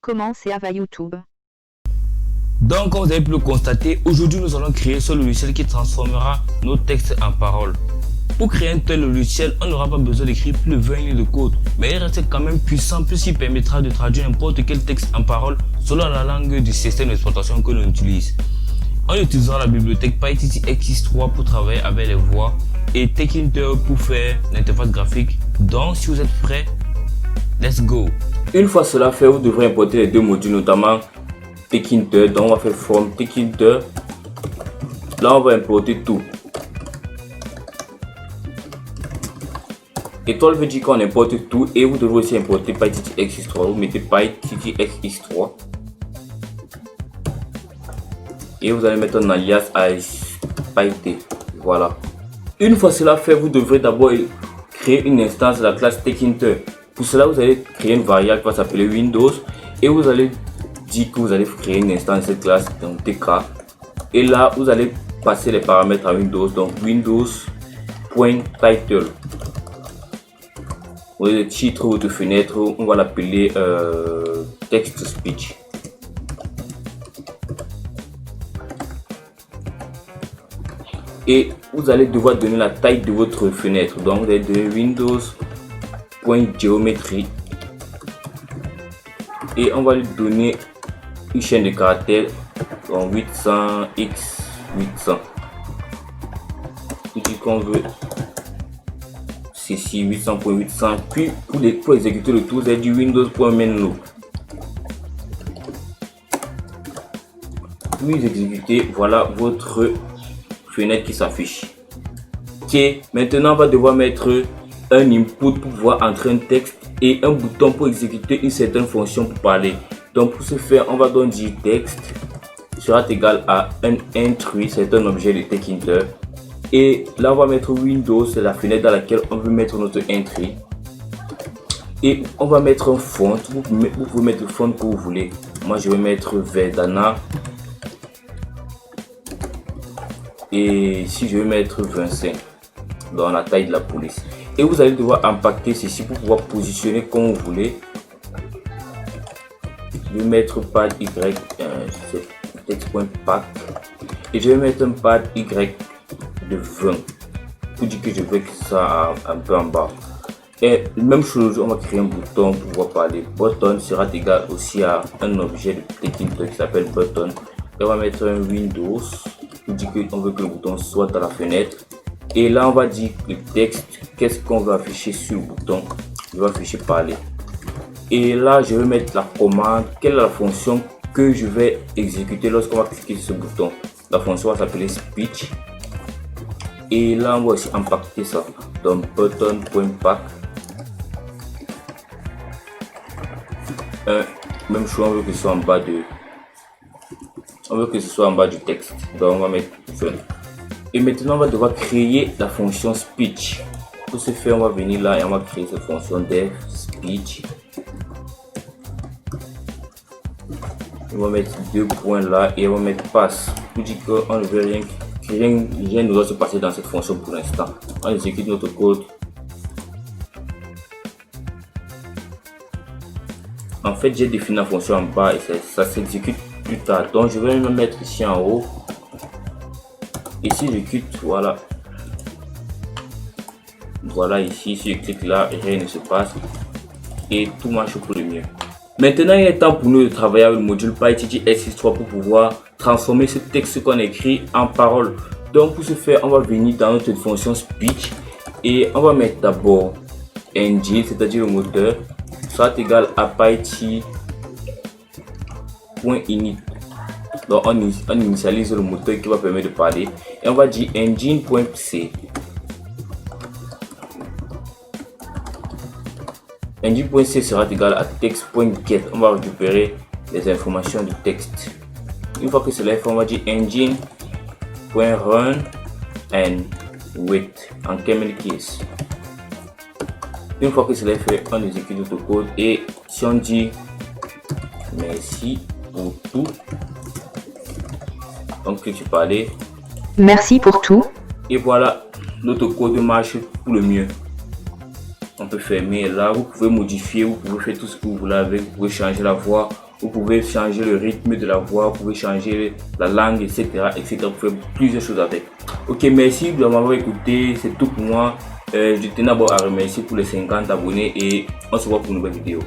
Comment c'est à YouTube? Donc, comme vous avez pu le constater, aujourd'hui nous allons créer ce logiciel qui transformera nos textes en paroles. Pour créer un tel logiciel, on n'aura pas besoin d'écrire plus de 20 lignes de code, mais il reste quand même puissant puisqu'il permettra de traduire n'importe quel texte en paroles selon la langue du système d'exploitation que l'on utilise. On utilisera la bibliothèque PyTT X3 pour travailler avec les voix et Tkinter pour faire l'interface graphique. Donc, si vous êtes prêts, let's go! Une fois cela fait, vous devrez importer les deux modules, notamment Tkinter. Donc, on va faire from Tkinter. Là, on va importer tout. Étoile veut dire qu'on importe tout et vous devez aussi importer PyTT X3. Vous mettez PyTT X3 et vous allez mettre un alias à PyT. Voilà. Une fois cela fait, vous devrez d'abord créer une instance de la classe Tkinter. Pour cela, vous allez créer une variable qui va s'appeler Windows et vous allez dire que vous allez créer une instance de cette classe, donc TK. Et là, vous allez passer les paramètres à Windows, donc Windows.title. Le titre ou de fenêtre, on va l'appeler text speech. Et vous allez devoir donner la taille de votre fenêtre. Donc vous allez donner Windows.geometry et on va lui donner une chaîne de caractères en 800 x 800. Dit qu'on veut ceci 800.800. Puis pour exécuter le tout, vous avez du Windows.mainloop. Puis exécuter, voilà votre fenêtre qui s'affiche. Ok, maintenant on va devoir mettre un input pour pouvoir entrer un texte et un bouton pour exécuter une certaine fonction pour parler. Donc pour ce faire, on va donc dire texte sera égal à un entry, c'est un objet de Tkinter. Et là on va mettre Windows, c'est la fenêtre dans laquelle on veut mettre notre entry. Et on va mettre un font, vous pouvez mettre le font que vous voulez. Moi je vais mettre Verdana. Et si je vais mettre 25 dans la taille de la police. Et vous allez devoir impacter ceci pour pouvoir positionner comme vous voulez. Je vais mettre pad Y, text.pack. Et je vais mettre un pad Y de 20 pour dire que je veux que ça un peu en bas. Et même chose, on va créer un bouton pour pouvoir parler. Button sera égal aussi à un objet de Tkinter qui s'appelle button. Et on va mettre un Windows pour dire qu'on veut que le bouton soit dans la fenêtre. Et là on va dire le texte, qu'est-ce qu'on va afficher sur le bouton. Je vais afficher parler. Et là je vais mettre la commande, quelle est la fonction que je vais exécuter lorsqu'on va cliquer sur ce bouton. La fonction va s'appeler speech. Et là on va aussi impacter ça dans button.pack. Même chose, on veut que ce soit en bas de, on veut que ce soit en bas du texte, donc on va mettre fun. Et maintenant on va devoir créer la fonction speech. Pour ce faire, on va venir là et on va créer cette fonction dev speech. On va mettre deux points là et on va mettre pass pour dire qu'on ne veut rien ne doit se passer dans cette fonction pour l'instant. On exécute notre code. En fait, j'ai défini la fonction en bas et ça s'exécute plus tard. Donc, je vais me mettre ici en haut. Et si je clique, voilà. Voilà ici, si je clique là, rien ne se passe. Et tout marche pour le mieux. Maintenant, il est temps pour nous de travailler avec le module PyTT X3 pour pouvoir transformer ce texte qu'on écrit en parole. Donc pour ce faire, on va venir dans notre fonction speech et on va mettre d'abord engine, c'est-à-dire le moteur, soit égal à pyt.init. Donc on initialise le moteur qui va permettre de parler et on va dire engine.c. Engine.c sera égal à text.get. On va récupérer les informations du texte. Une fois que cela est fait, on va dire engine.run and wait en camel case. Une fois que cela est fait, on exécute notre code et si on dit merci pour tout, donc clique sur parler. Merci pour tout. Et voilà, notre code marche pour le mieux. On peut fermer là, vous pouvez modifier, vous pouvez faire tout ce que vous voulez avec, vous pouvez changer la voix, Vous pouvez changer le rythme de la voix, vous pouvez changer la langue, etc. etc. Vous pouvez faire plusieurs choses avec. Ok, merci de m'avoir écouté. C'est tout pour moi. Je tenais d'abord à remercier pour les 50 abonnés et on se voit pour une nouvelle vidéo.